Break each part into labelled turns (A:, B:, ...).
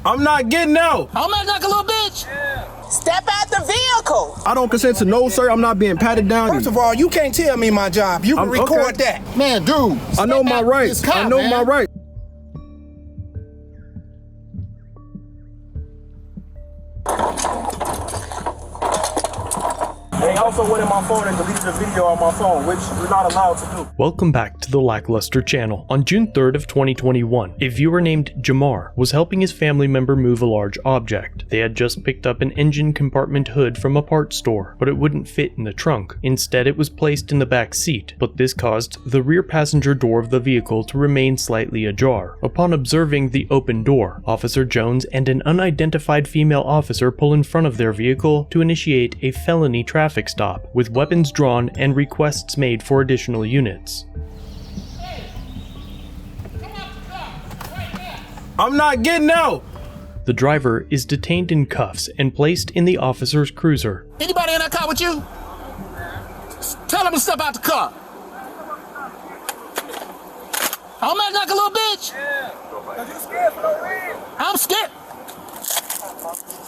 A: I'm not getting out.
B: I'm acting like a little bitch.
C: Step out the vehicle.
A: I don't consent to no, sir. I'm not being patted down.
D: First of all, you can't tell me my job. You can record that.
E: Man, dude.
A: I know my rights. I know my rights. They also went in my phone and deleted the video on my phone, which you're not allowed to do.
F: Welcome back to the LackLuster channel. On June 3rd of 2021, a viewer named Jamar was helping his family member move a large object. They had just picked up an engine compartment hood from a parts store, but it wouldn't fit in the trunk. Instead, it was placed in the back seat, but this caused the rear passenger door of the vehicle to remain slightly ajar. Upon observing the open door, Officer Jones and an unidentified female officer pull in front of their vehicle to initiate a felony traffic stop, with weapons drawn and requests made for additional units.
A: I'm not getting out.
F: The driver is detained in cuffs and placed in the officer's cruiser.
B: Anybody in that car with you? Tell them to step out the car. I'm acting like a little bitch.
D: You scared for no reason.
B: I'm scared.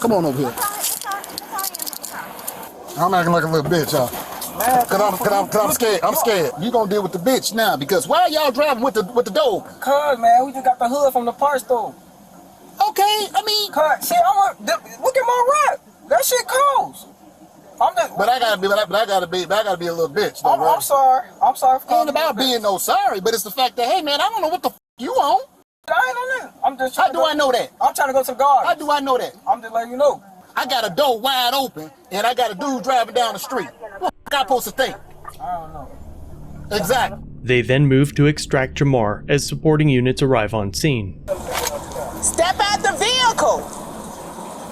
E: Come on over here. I'm acting like a little bitch, y'all. Cause I'm scared. I'm scared. You gonna deal with the bitch now because why y'all driving with the dog?
G: Cuz, man, we just got the hood from the parts store.
B: Okay, I mean,
G: Cuz, shit, look at my rap. That shit costs.
E: But I gotta be a little bitch. Though, right?
G: I'm sorry. I'm sorry for
E: Ain't about being no sorry, but it's the fact that hey man, I don't know what the you on.
G: I ain't on that. I'm just
E: How do I know that?
G: I'm trying to go to the garden.
E: How do I know that?
G: I'm just letting you know.
E: I got a door wide open and I got a dude driving down the street. What the I supposed to think?
G: I don't know.
E: Exactly.
F: They then move to extract Jamar as supporting units arrive on scene.
C: Step out the vehicle.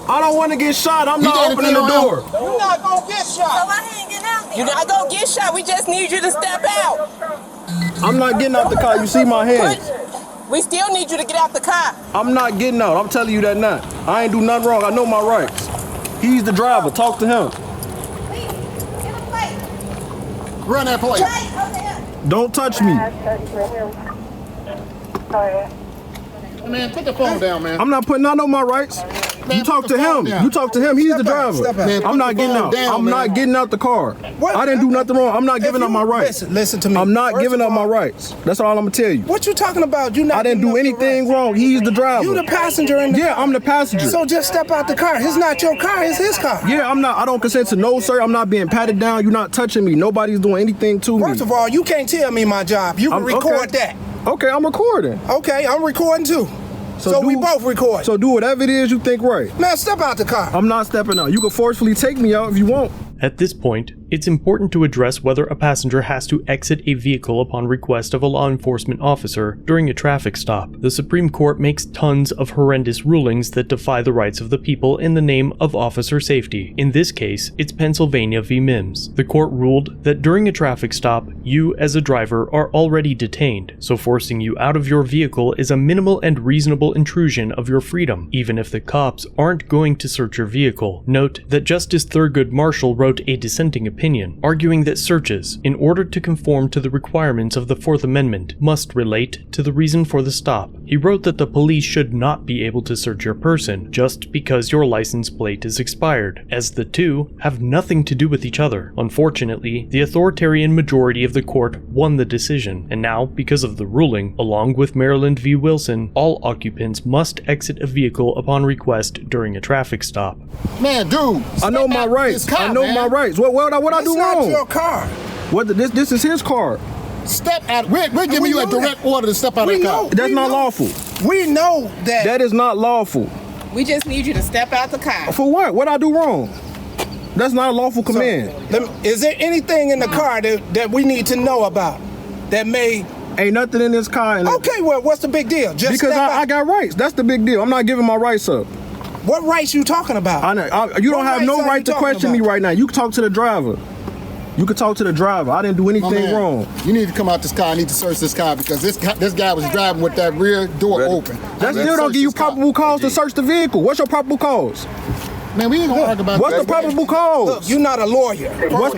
A: I don't want to get shot. I'm not opening the door.
D: You're not gonna get shot.
C: You're not gonna get shot. We just need you to step out.
A: I'm not getting out the car. You see my hands.
C: We still need you to get out the car.
A: I'm not getting out. I'm telling you that now. I ain't do nothing wrong. I know my rights. He's the driver. Talk to him.
E: Run that plate.
A: Don't touch me.
E: Man, put the phone down, man.
A: I'm not putting out on my rights.
E: Man,
A: you talk to him.
E: down.
A: You talk to him. He's the driver.
D: Step out.
E: Man,
A: I'm not getting out.
E: down,
A: I'm
E: man.
A: not getting out the car.
D: What?
A: I didn't do nothing wrong. I'm not giving up my rights.
D: Listen to me.
A: I'm not
D: First
A: giving
D: of
A: up my
D: all,
A: rights. That's all I'm gonna tell you.
D: What you talking about? You not
A: I didn't
D: giving
A: do
D: up your
A: anything
D: rights.
A: wrong. He's the driver.
D: You the passenger in the car.
A: Yeah, I'm the passenger.
D: So just step out the car. It's not your car. It's his car.
A: Yeah, I'm not. I don't consent to no, sir. I'm not being patted down. You're not touching me. Nobody's doing anything to me.
D: First of all, you can't tell me my job. You can record
A: okay.
D: that.
A: Okay, I'm recording.
D: Okay, I'm recording too. So we both record.
A: So do whatever it is you think right.
D: Man, step out the car.
A: I'm not stepping out. You can forcefully take me out if you want.
F: At this point, it's important to address whether a passenger has to exit a vehicle upon request of a law enforcement officer during a traffic stop. The Supreme Court makes tons of horrendous rulings that defy the rights of the people in the name of officer safety. In this case, it's Pennsylvania v. Mims. The court ruled that during a traffic stop, you as a driver are already detained, so forcing you out of your vehicle is a minimal and reasonable intrusion of your freedom, even if the cops aren't going to search your vehicle. Note that Justice Thurgood Marshall wrote a dissenting opinion, arguing that searches, in order to conform to the requirements of the Fourth Amendment, must relate to the reason for the stop. He wrote that the police should not be able to search your person just because your license plate is expired, as the two have nothing to do with each other. Unfortunately, the authoritarian majority of the court won the decision, and now, because of the ruling, along with Maryland v. Wilson, all occupants must exit a vehicle upon request during a traffic stop.
E: Man, dude.
A: I know my rights.
E: Car,
A: I know
E: man.
A: my rights. What I do wrong?
D: It's not your car.
A: What? This is his car.
E: Step out. We're giving you a direct order to step out of the car.
A: That's not lawful.
D: We know that.
A: That is not lawful.
C: We just need you to step out the car.
A: For what? What I do wrong? That's not a lawful command.
D: Is there anything in the car that we need to know about that may...
A: Ain't nothing in this car.
D: Okay, well, what's the big deal? Just
A: because I got rights. That's the big deal. I'm not giving my rights up.
D: What rights you talking about?
A: You don't have no right to question me right now. You can talk to the driver. You can talk to the driver. I didn't do anything wrong.
E: You need to come out this car. I need to search this car because this guy was driving with that rear door open.
A: That still don't give you probable cause to search the vehicle. What's your probable cause?
E: Man, we ain't gonna argue about
A: What's
E: that.
A: the probable cause?
D: Look, you're not a lawyer.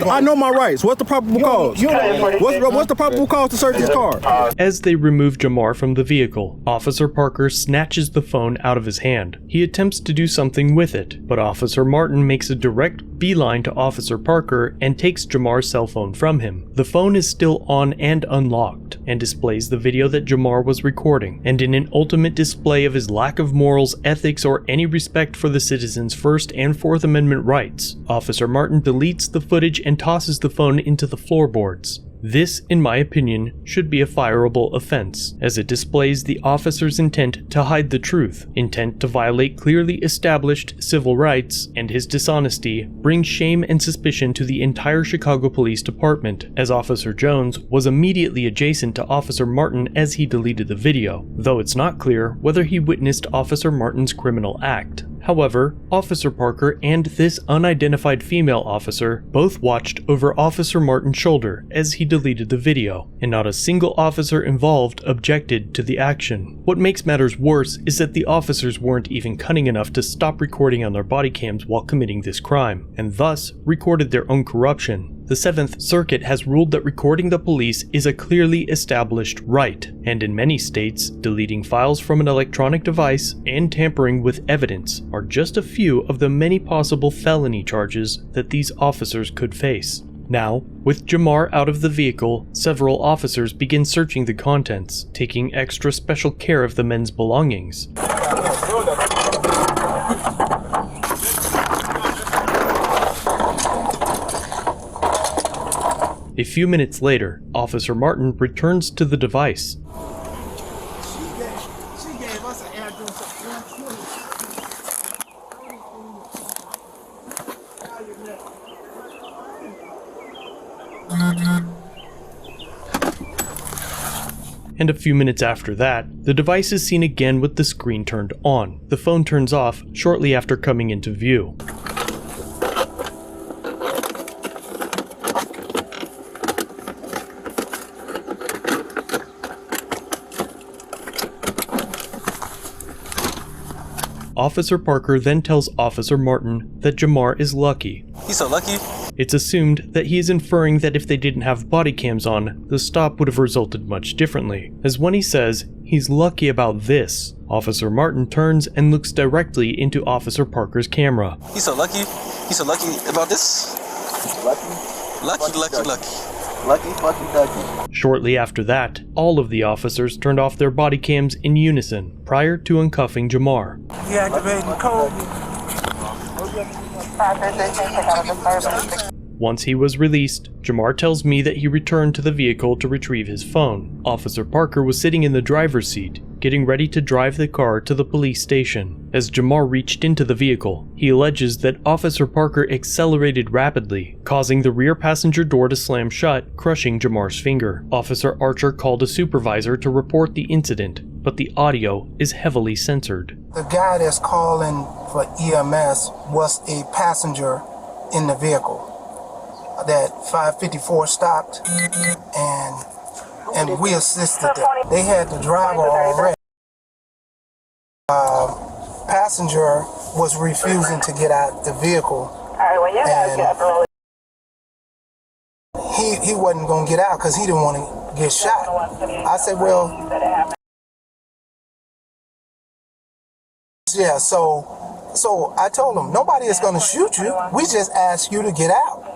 A: I know my rights. What's the probable cause? What's the probable cause to search his car?
F: As they remove Jamar from the vehicle, Officer Parker snatches the phone out of his hand. He attempts to do something with it, but Officer Martin makes a direct beeline to Officer Parker and takes Jamar's cell phone from him. The phone is still on and unlocked, and displays the video that Jamar was recording, and in an ultimate display of his lack of morals, ethics, or any respect for the citizens' First and Fourth Amendment rights, Officer Martin deletes the footage and tosses the phone into the floorboards. This, in my opinion, should be a fireable offense, as it displays the officer's intent to hide the truth, intent to violate clearly established civil rights, and his dishonesty brings shame and suspicion to the entire Chicago Police Department, as Officer Jones was immediately adjacent to Officer Martin as he deleted the video, though it's not clear whether he witnessed Officer Martin's criminal act. However, Officer Parker and this unidentified female officer both watched over Officer Martin's shoulder as he deleted the video, and not a single officer involved objected to the action. What makes matters worse is that the officers weren't even cunning enough to stop recording on their body cams while committing this crime, and thus recorded their own corruption. The 7th Circuit has ruled that recording the police is a clearly established right, and in many states, deleting files from an electronic device and tampering with evidence are just a few of the many possible felony charges that these officers could face. Now, with Jamar out of the vehicle, several officers begin searching the contents, taking extra special care of the men's belongings. A few minutes later, Officer Martin returns to the device.
D: She gave us an address
F: And a few minutes after that, the device is seen again with the screen turned on. The phone turns off shortly after coming into view. Officer Parker then tells Officer Martin that Jamar is lucky.
G: He's so lucky.
F: It's assumed that he is inferring that if they didn't have body cams on, the stop would have resulted much differently, as when he says he's lucky about this, Officer Martin turns and looks directly into Officer Parker's camera.
G: He's so lucky. He's so lucky about this. Lucky.
F: Shortly after that, all of the officers turned off their body cams in unison prior to uncuffing Jamar.
G: Deactivating code.
F: Once he was released, Jamar tells me that he returned to the vehicle to retrieve his phone. Officer Parker was sitting in the driver's seat, getting ready to drive the car to the police station. As Jamar reached into the vehicle, he alleges that Officer Parker accelerated rapidly, causing the rear passenger door to slam shut, crushing Jamar's finger. Officer Archer called a supervisor to report the incident, but the audio is heavily censored.
D: The guy that's calling for EMS was a passenger in the vehicle. That 554 stopped, and we assisted them. They had the driver already. Passenger was refusing to get out the vehicle, and he wasn't going to get out because he didn't want to get shot. I said, well, yeah, so I told him, nobody is going to shoot you. We just asked you to get out.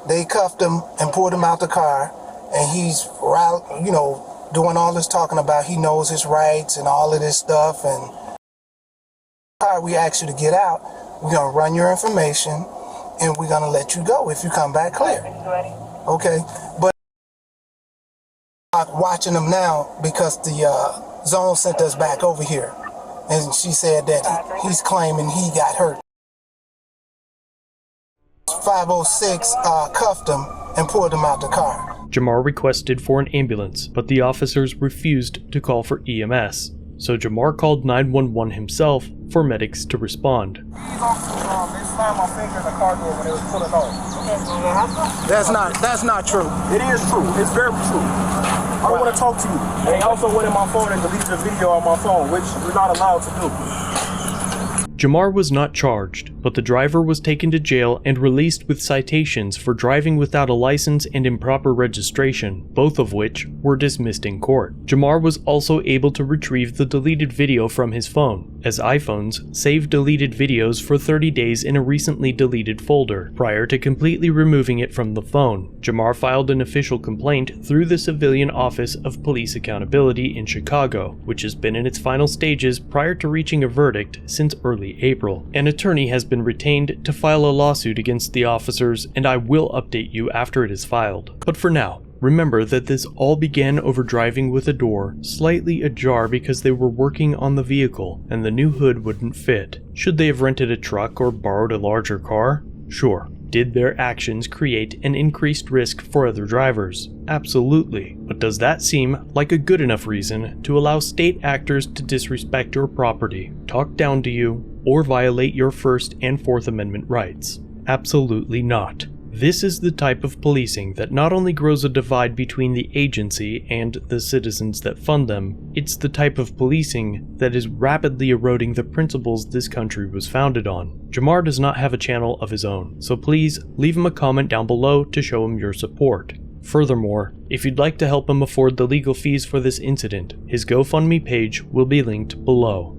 D: They cuffed him and pulled him out the car, and he's, doing all this talking about he knows his rights and all of this stuff. And we asked you to get out. We're gonna run your information, and we're gonna let you go if you come back clear. Okay, but I'm watching him now because the zone sent us back over here, and she said that he's claiming he got hurt. 506 cuffed him and pulled him out the car.
F: Jamar requested for an ambulance, but the officers refused to call for EMS, so Jamar called 911 himself for medics to respond.
D: They slammed my finger in the car door when they was pulling over. That's not true.
A: It is true. It's very true. I don't want to talk to you. They also went in my phone and deleted the video on my phone, which we're not allowed to do.
F: Jamar was not charged, but the driver was taken to jail and released with citations for driving without a license and improper registration, both of which were dismissed in court. Jamar was also able to retrieve the deleted video from his phone, as iPhones save deleted videos for 30 days in a recently deleted folder, prior to completely removing it from the phone. Jamar filed an official complaint through the Civilian Office of Police Accountability in Chicago, which has been in its final stages prior to reaching a verdict since early April. An attorney has been retained to file a lawsuit against the officers, and I will update you after it is filed. But for now, remember that this all began over driving with a door slightly ajar because they were working on the vehicle and the new hood wouldn't fit. Should they have rented a truck or borrowed a larger car? Sure. Did their actions create an increased risk for other drivers? Absolutely. But does that seem like a good enough reason to allow state actors to disrespect your property, talk down to you, or violate your First and Fourth Amendment rights? Absolutely not. This is the type of policing that not only grows a divide between the agency and the citizens that fund them, it's the type of policing that is rapidly eroding the principles this country was founded on. Jamar does not have a channel of his own, so please leave him a comment down below to show him your support. Furthermore, if you'd like to help him afford the legal fees for this incident, his GoFundMe page will be linked below.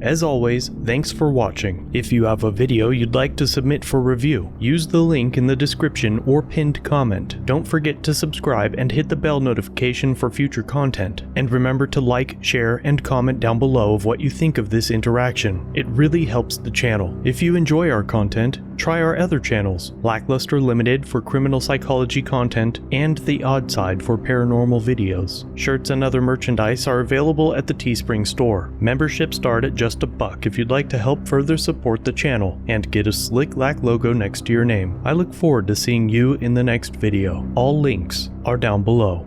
F: As always, thanks for watching. If you have a video you'd like to submit for review, use the link in the description or pinned comment. Don't forget to subscribe and hit the bell notification for future content. And remember to like, share, and comment down below of what you think of this interaction. It really helps the channel. If you enjoy our content, try our other channels, LackLuster Limited for criminal psychology content, and The Odd Side for paranormal videos. Shirts and other merchandise are available at the Teespring store. Memberships start at just $1 if you'd like to help further support the channel and get a slick Lack logo next to your name. I look forward to seeing you in the next video. All links are down below.